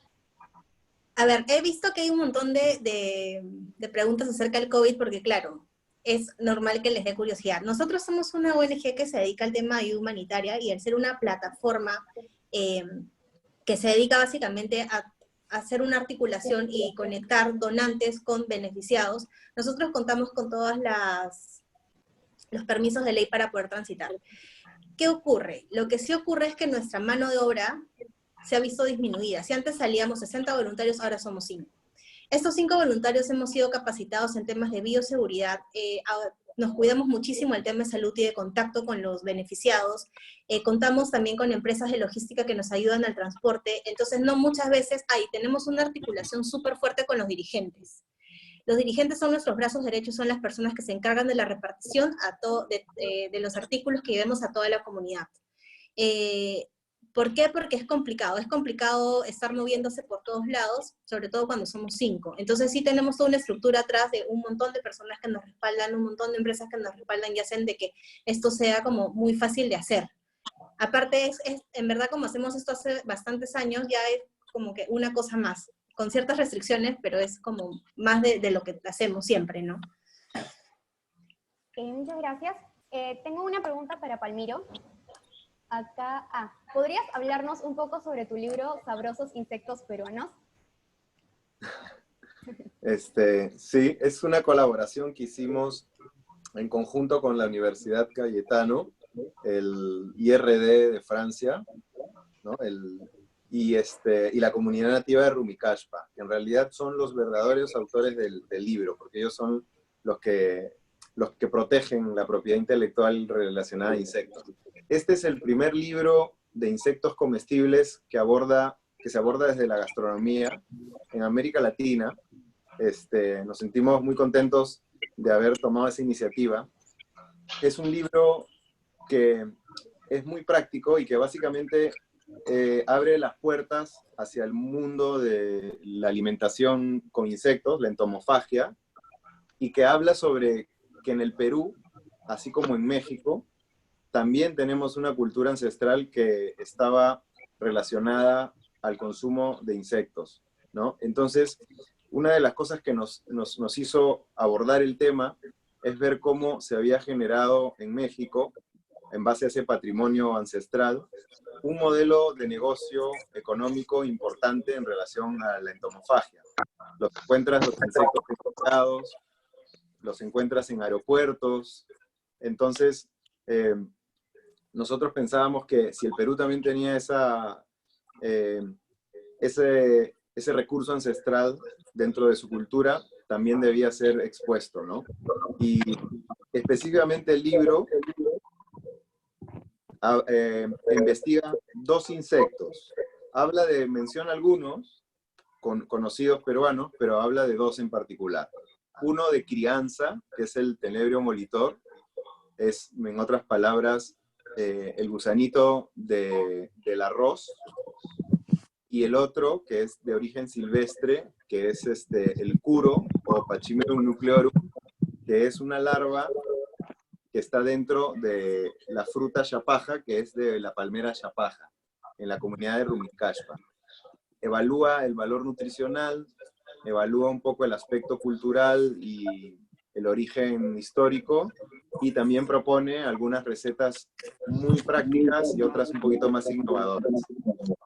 A ver, he visto que hay un montón de preguntas acerca del COVID, porque claro, es normal que les dé curiosidad. Nosotros somos una ONG que se dedica al tema de ayuda humanitaria y al ser una plataforma que se dedica básicamente a hacer una articulación y conectar donantes con beneficiados, nosotros contamos con todos los permisos de ley para poder transitar. ¿Qué ocurre? Lo que sí ocurre es que nuestra mano de obra se ha visto disminuida. Si antes salíamos 60 voluntarios, ahora somos 5. Estos 5 voluntarios hemos sido capacitados en temas de bioseguridad, nos cuidamos muchísimo el tema de salud y de contacto con los beneficiados, contamos también con empresas de logística que nos ayudan al transporte, entonces no muchas veces tenemos una articulación súper fuerte con los dirigentes. Los dirigentes son nuestros brazos derechos, son las personas que se encargan de la repartición de los artículos que llevemos a toda la comunidad. ¿Por qué? Porque es complicado estar moviéndose por todos lados, sobre todo cuando somos 5. Entonces sí tenemos toda una estructura atrás de un montón de personas que nos respaldan, un montón de empresas que nos respaldan y hacen de que esto sea como muy fácil de hacer. Aparte, en verdad como hacemos esto hace bastantes años, ya es como que una cosa más. con ciertas restricciones, pero es como más de lo que hacemos siempre, ¿no? Muchas gracias. Tengo una pregunta para Palmiro. Acá, ¿podrías hablarnos un poco sobre tu libro Sabrosos Insectos Peruanos? Sí, es una colaboración que hicimos en conjunto con la Universidad Cayetano, el IRD de Francia, ¿no? Y la comunidad nativa de Rumicashpa, que en realidad son los verdaderos autores del libro, porque ellos son los que protegen la propiedad intelectual relacionada a insectos. Este es el primer libro de insectos comestibles que se aborda desde la gastronomía en América Latina. Nos sentimos muy contentos de haber tomado esa iniciativa. Es un libro que es muy práctico y que básicamente abre las puertas hacia el mundo de la alimentación con insectos, la entomofagia, y que habla sobre que en el Perú, así como en México, también tenemos una cultura ancestral que estaba relacionada al consumo de insectos, ¿no? Entonces, una de las cosas que nos hizo abordar el tema es ver cómo se había generado en México, en base a ese patrimonio ancestral, un modelo de negocio económico importante en relación a la entomofagia. Los encuentras los insectos importados, los encuentras en aeropuertos. Entonces, nosotros pensábamos que si el Perú también tenía ese recurso ancestral dentro de su cultura, también debía ser expuesto, ¿no? Y específicamente el libro investiga 2 insectos. Menciona algunos conocidos peruanos, pero habla de 2 en particular. Uno de crianza, que es el Tenebrio molitor, es, en otras palabras, el gusanito del arroz, y el otro, que es de origen silvestre, que es el curo, o Pachymerum nucleorum, que es una larva que está dentro de la fruta chapaja, que es de la palmera chapaja, en la comunidad de Rumicashpa. Evalúa el valor nutricional, evalúa un poco el aspecto cultural y el origen histórico, y también propone algunas recetas muy prácticas y otras un poquito más innovadoras.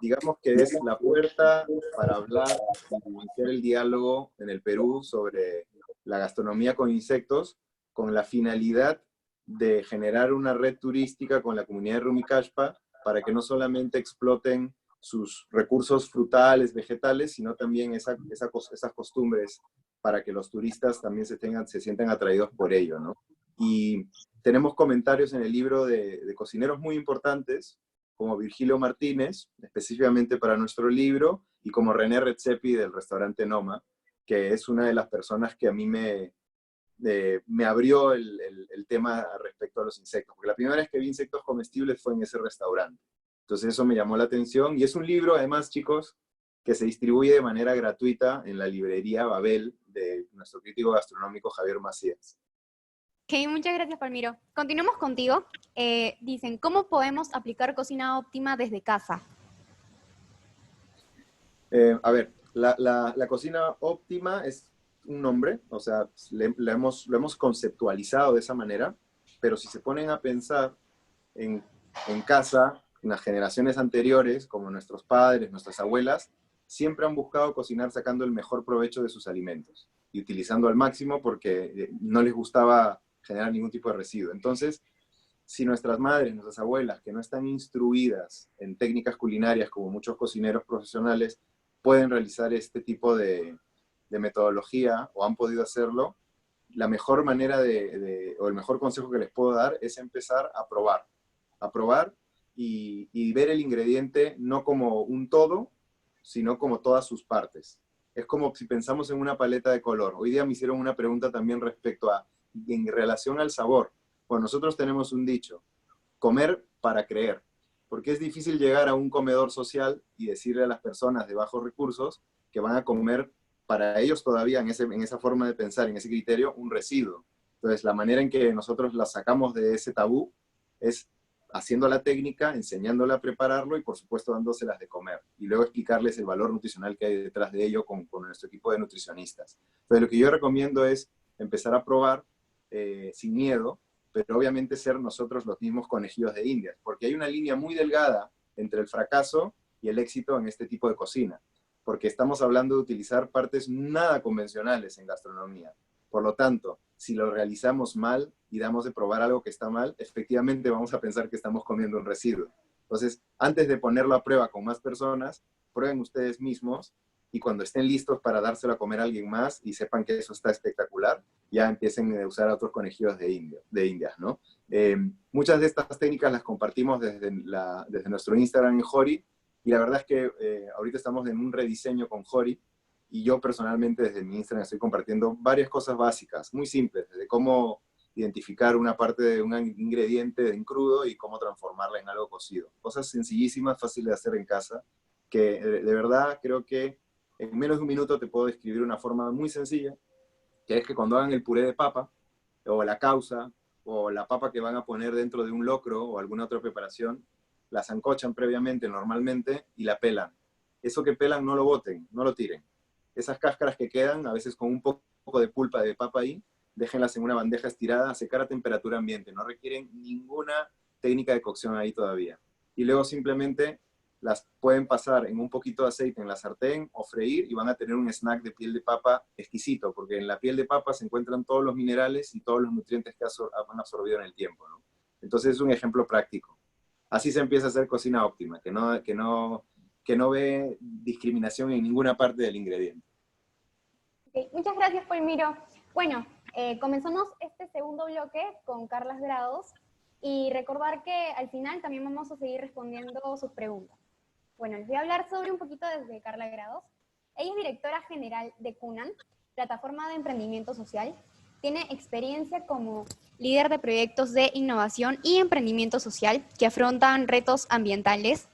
Digamos que es la puerta para hablar y iniciar el diálogo en el Perú sobre la gastronomía con insectos, con la finalidad de generar una red turística con la comunidad de Rumicashpa para que no solamente exploten sus recursos frutales, vegetales, sino también esas costumbres para que los turistas también se sientan atraídos por ello, ¿no? Y tenemos comentarios en el libro de cocineros muy importantes, como Virgilio Martínez, específicamente para nuestro libro, y como René Redzepi del restaurante Noma, que es una de las personas que a mí me abrió el tema respecto a los insectos, porque la primera vez que vi insectos comestibles fue en ese restaurante. Entonces eso me llamó la atención, y es un libro, además, chicos, que se distribuye de manera gratuita en la librería Babel de nuestro crítico gastronómico Javier Macías. Ok, muchas gracias, Palmiro. Continuamos contigo. Dicen, ¿cómo podemos aplicar cocina óptima desde casa? A ver, la cocina óptima es un nombre, o sea, lo hemos conceptualizado de esa manera, pero si se ponen a pensar en casa, en las generaciones anteriores, como nuestros padres, nuestras abuelas, siempre han buscado cocinar sacando el mejor provecho de sus alimentos y utilizando al máximo porque no les gustaba generar ningún tipo de residuo. Entonces, si nuestras madres, nuestras abuelas, que no están instruidas en técnicas culinarias como muchos cocineros profesionales, pueden realizar este tipo de metodología o han podido hacerlo, la mejor manera o el mejor consejo que les puedo dar es empezar a probar y ver el ingrediente no como un todo, sino como todas sus partes. Es como si pensamos en una paleta de color. Hoy día me hicieron una pregunta también en relación al sabor. Bueno, nosotros tenemos un dicho, comer para creer, porque es difícil llegar a un comedor social y decirle a las personas de bajos recursos que van a comer para ellos todavía en esa forma de pensar, en ese criterio, un residuo. Entonces, la manera en que nosotros la sacamos de ese tabú es haciendo la técnica, enseñándola a prepararlo y por supuesto dándoselas de comer. Y luego explicarles el valor nutricional que hay detrás de ello con nuestro equipo de nutricionistas. Entonces lo que yo recomiendo es empezar a probar sin miedo, pero obviamente ser nosotros los mismos conejillos de Indias, porque hay una línea muy delgada entre el fracaso y el éxito en este tipo de cocina, porque estamos hablando de utilizar partes nada convencionales en gastronomía. Por lo tanto, si lo realizamos mal y damos de probar algo que está mal, efectivamente vamos a pensar que estamos comiendo un residuo. Entonces, antes de ponerlo a prueba con más personas, prueben ustedes mismos y cuando estén listos para dárselo a comer a alguien más y sepan que eso está espectacular, ya empiecen a usar a otros conejillos de Indias, ¿no? Muchas de estas técnicas las compartimos desde nuestro Instagram en Hori, y la verdad es que ahorita estamos en un rediseño con Hori, y yo personalmente desde mi Instagram estoy compartiendo varias cosas básicas, muy simples, desde cómo identificar una parte de un ingrediente en crudo y cómo transformarla en algo cocido. Cosas sencillísimas, fáciles de hacer en casa, que de verdad creo que en menos de un minuto te puedo describir una forma muy sencilla, que es que cuando hagan el puré de papa, o la causa, o la papa que van a poner dentro de un locro o alguna otra preparación, la sancochan previamente normalmente y la pelan. Eso que pelan no lo boten, no lo tiren. Esas cáscaras que quedan, a veces con un poco de pulpa de papa ahí, déjenlas en una bandeja estirada a secar a temperatura ambiente. No requieren ninguna técnica de cocción ahí todavía. Y luego simplemente las pueden pasar en un poquito de aceite en la sartén o freír y van a tener un snack de piel de papa exquisito, porque en la piel de papa se encuentran todos los minerales y todos los nutrientes que han absorbido en el tiempo, ¿no? Entonces es un ejemplo práctico. Así se empieza a hacer cocina óptima, que no ve discriminación en ninguna parte del ingrediente. Okay, muchas gracias, Palmiro. Bueno, comenzamos este segundo bloque con Carlas Grados y recordar que al final también vamos a seguir respondiendo sus preguntas. Bueno, les voy a hablar sobre un poquito desde Carla Grados. Ella es directora general de CUNAN, plataforma de emprendimiento social. Tiene experiencia como líder de proyectos de innovación y emprendimiento social que afrontan retos ambientales,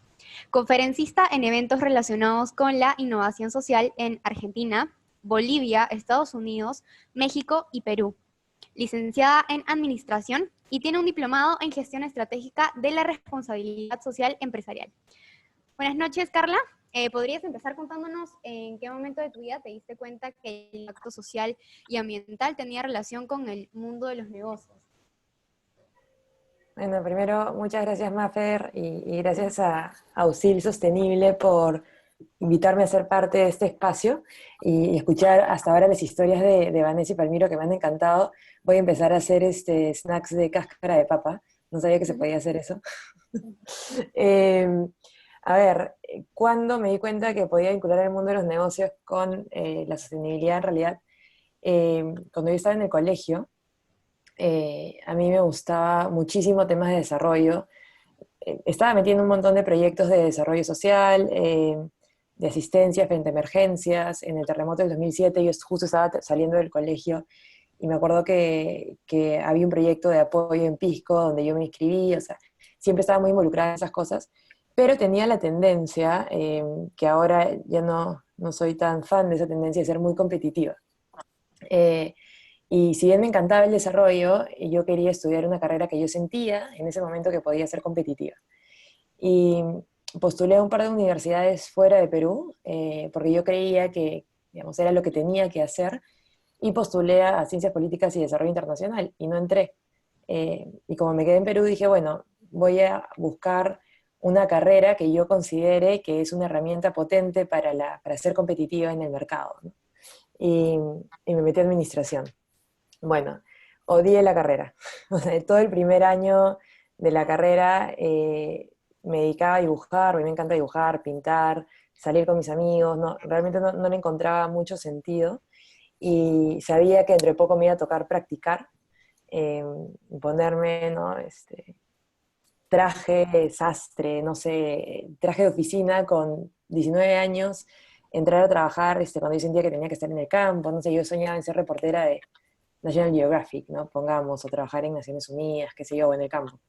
conferencista en eventos relacionados con la innovación social en Argentina, Bolivia, Estados Unidos, México y Perú. Licenciada en Administración y tiene un diplomado en Gestión Estratégica de la Responsabilidad Social Empresarial. Buenas noches, Carla. ¿Podrías empezar contándonos en qué momento de tu vida te diste cuenta que el impacto social y ambiental tenía relación con el mundo de los negocios? Bueno, primero, muchas gracias, Mafer, y gracias a Auxil Sostenible por invitarme a ser parte de este espacio y escuchar hasta ahora las historias de Vanessa y Palmiro que me han encantado. Voy a empezar a hacer snacks de cáscara de papa. No sabía que se podía hacer eso. A ver, ¿cuándo me di cuenta que podía vincular el mundo de los negocios con la sostenibilidad? En realidad, cuando yo estaba en el colegio, a mí me gustaba muchísimo temas de desarrollo. Estaba metiendo un montón de proyectos de desarrollo social, de asistencia frente a emergencias. En el terremoto del 2007 yo justo estaba saliendo del colegio y me acuerdo que había un proyecto de apoyo en Pisco donde yo me inscribí, o sea, siempre estaba muy involucrada en esas cosas, pero tenía la tendencia, que ahora ya no soy tan fan de esa tendencia de ser muy competitiva. Y si bien me encantaba el desarrollo, yo quería estudiar una carrera que yo sentía en ese momento que podía ser competitiva. Y postulé a un par de universidades fuera de Perú, porque yo creía que, digamos, era lo que tenía que hacer, y postulé a Ciencias Políticas y Desarrollo Internacional, y no entré. Y como me quedé en Perú, dije, bueno, voy a buscar una carrera que yo considere que es una herramienta potente para ser competitiva en el mercado, ¿no? Y me metí a Administración. Bueno, odié la carrera. O sea, todo el primer año de la carrera me dedicaba a dibujar, a mí me encanta dibujar, pintar, salir con mis amigos, realmente no le encontraba mucho sentido y sabía que entre poco me iba a tocar practicar, ponerme, ¿no? Traje sastre, no sé, traje de oficina con 19 años, entrar a trabajar cuando yo sentía que tenía que estar en el campo, no sé, yo soñaba en ser reportera de National Geographic, ¿no? Pongamos, o trabajar en Naciones Unidas, qué sé yo, o en el campo.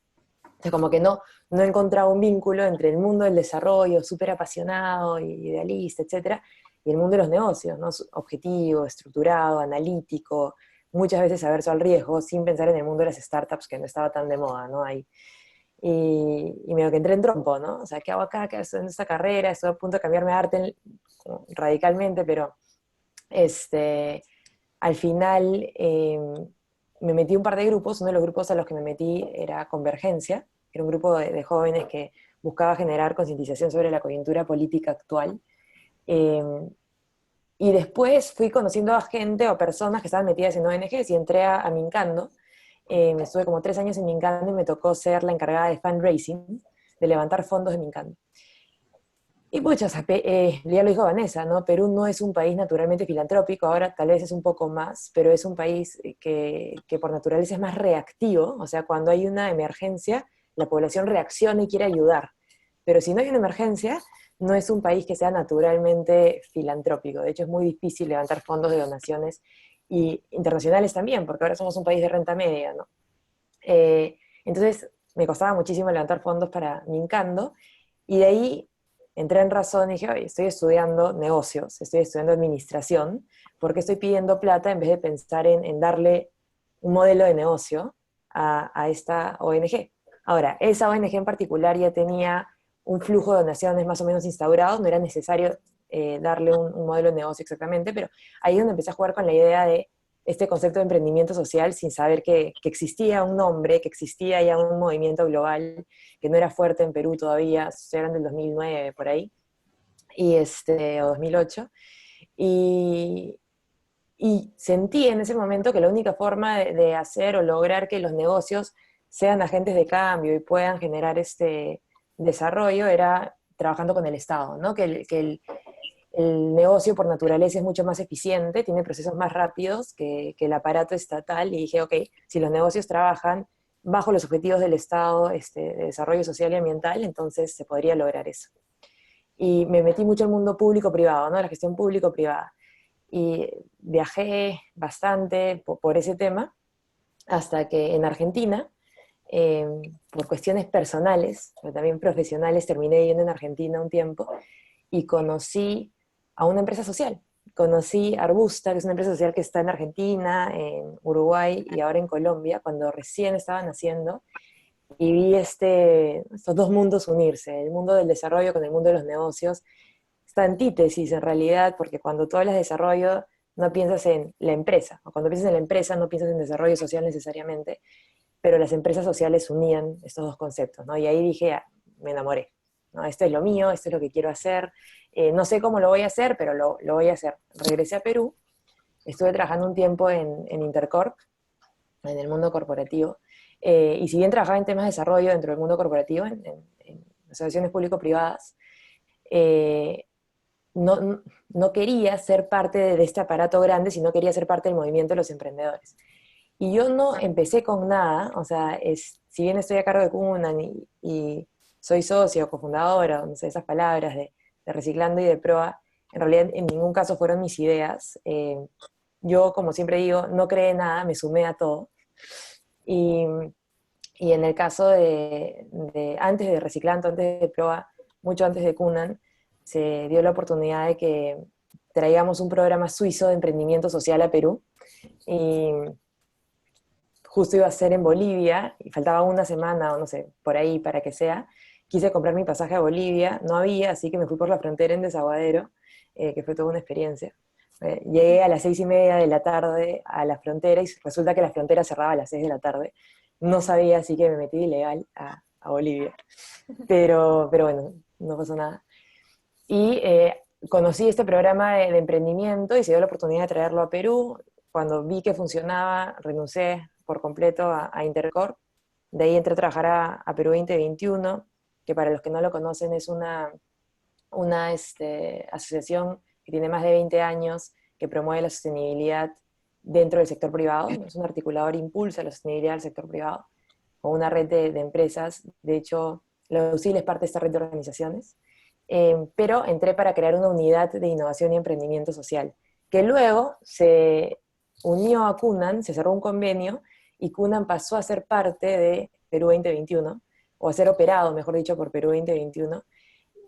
Entonces como que no encontraba un vínculo entre el mundo del desarrollo, súper apasionado, idealista, etcétera, y el mundo de los negocios, ¿no? Objetivo, estructurado, analítico, muchas veces averso al riesgo, sin pensar en el mundo de las startups, que no estaba tan de moda, ¿no? Ahí. y medio que entré en trompo, ¿no? O sea, ¿qué hago acá? ¿Qué hago en esta carrera? Estoy a punto de cambiarme a arte como radicalmente, pero al final me metí un par de grupos. Uno de los grupos a los que me metí era Convergencia, que era un grupo de jóvenes que buscaba generar concientización sobre la coyuntura política actual. Eh, y después fui conociendo a gente o personas que estaban metidas en ONGs y entré a Mincando. Estuve como 3 años en Mincando y me tocó ser la encargada de fundraising, de levantar fondos de Mincando. Y pucha, o sea, ya lo dijo Vanessa, ¿no? Perú no es un país naturalmente filantrópico, ahora tal vez es un poco más, pero es un país que por naturaleza es más reactivo, o sea, cuando hay una emergencia, la población reacciona y quiere ayudar. Pero si no hay una emergencia, no es un país que sea naturalmente filantrópico. De hecho, es muy difícil levantar fondos de donaciones y internacionales también, porque ahora somos un país de renta media, ¿no? Entonces, me costaba muchísimo levantar fondos para Mincando, y de ahí entré en razón y dije, oye, estoy estudiando negocios, estoy estudiando administración, ¿por qué estoy pidiendo plata en vez de pensar en darle un modelo de negocio a esta ONG? Ahora, esa ONG en particular ya tenía un flujo de donaciones más o menos instaurado, no era necesario darle un modelo de negocio exactamente, pero ahí es donde empecé a jugar con la idea de este concepto de emprendimiento social sin saber que existía un nombre, que existía ya un movimiento global que no era fuerte en Perú todavía, eran del 2009 por ahí, o 2008, y, y sentí en ese momento que la única forma de hacer o lograr que los negocios sean agentes de cambio y puedan generar este desarrollo era trabajando con el Estado, ¿no? El negocio por naturaleza es mucho más eficiente, tiene procesos más rápidos que el aparato estatal, y dije, ok, si los negocios trabajan bajo los objetivos del Estado de desarrollo social y ambiental, entonces se podría lograr eso. Y me metí mucho en el mundo público-privado, ¿no? La gestión público-privada. Y viajé bastante por ese tema, hasta que en Argentina, eh, por cuestiones personales, pero también profesionales, terminé viviendo en Argentina un tiempo y conocí a una empresa social. Conocí Arbusta, que es una empresa social que está en Argentina, en Uruguay y ahora en Colombia, cuando recién estaban naciendo, y vi estos dos mundos unirse, el mundo del desarrollo con el mundo de los negocios. Esta antítesis en realidad, porque cuando tú hablas de desarrollo no piensas en la empresa, o cuando piensas en la empresa no piensas en desarrollo social necesariamente, pero las empresas sociales unían estos dos conceptos, ¿no? Y ahí dije, ah, me enamoré, ¿no? Esto es lo mío, esto es lo que quiero hacer, no sé cómo lo voy a hacer, pero lo voy a hacer. Regresé a Perú, estuve trabajando un tiempo en Intercorp, en el mundo corporativo, y si bien trabajaba en temas de desarrollo dentro del mundo corporativo, en asociaciones público-privadas, eh, no quería ser parte de este aparato grande, sino quería ser parte del movimiento de los emprendedores. Y yo no empecé con nada, o sea, si bien estoy a cargo de Cunan y soy socio, cofundadora, no sé, esas palabras de Reciclando y de Proa, en realidad en ningún caso fueron mis ideas. Yo, como siempre digo, no creé nada, me sumé a todo. Y, y en el caso antes de Reciclando, antes de Proa, mucho antes de Cunan, se dio la oportunidad de que traigamos un programa suizo de emprendimiento social a Perú. Y justo iba a ser en Bolivia, y faltaba una semana o no sé, por ahí para que sea. Quise comprar mi pasaje a Bolivia, no había, así que me fui por la frontera en Desaguadero, que fue toda una experiencia. Llegué a las 6:30 de la tarde a la frontera y resulta que la frontera cerraba a las 6 de la tarde. No sabía, así que me metí ilegal a Bolivia. Pero bueno, no pasó nada. Y conocí este programa de emprendimiento y se dio la oportunidad de traerlo a Perú. Cuando vi que funcionaba, renuncié por completo a Intercorp. De ahí entré a trabajar a Perú 2021, que para los que no lo conocen es una asociación que tiene más de 20 años, que promueve la sostenibilidad dentro del sector privado. Es un articulador, impulsa la sostenibilidad del sector privado, con una red de empresas. De hecho, la UCIL es parte de esta red de organizaciones. Pero entré para crear una unidad de innovación y emprendimiento social, que luego se unió a Cunan, se cerró un convenio, y Cunan pasó a ser parte de Perú 2021, o a ser operado, mejor dicho, por Perú 2021,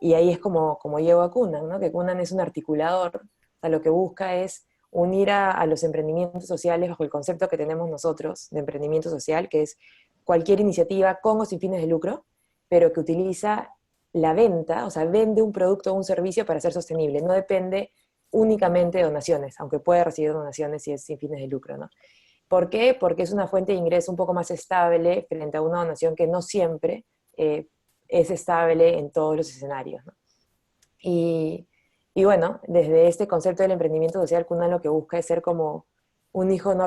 y ahí es como llego a Cunan, ¿no? Que Cunan es un articulador, o sea, lo que busca es unir a los emprendimientos sociales bajo el concepto que tenemos nosotros de emprendimiento social, que es cualquier iniciativa con o sin fines de lucro, pero que utiliza la venta, o sea, vende un producto o un servicio para ser sostenible, no depende únicamente de donaciones, aunque puede recibir donaciones si es sin fines de lucro, ¿no? ¿Por qué? Porque es una fuente de ingreso un poco más estable frente a una donación que no siempre es estable en todos los escenarios, ¿no? Y bueno, desde este concepto del emprendimiento social, Cuna lo que busca es ser como un hijo no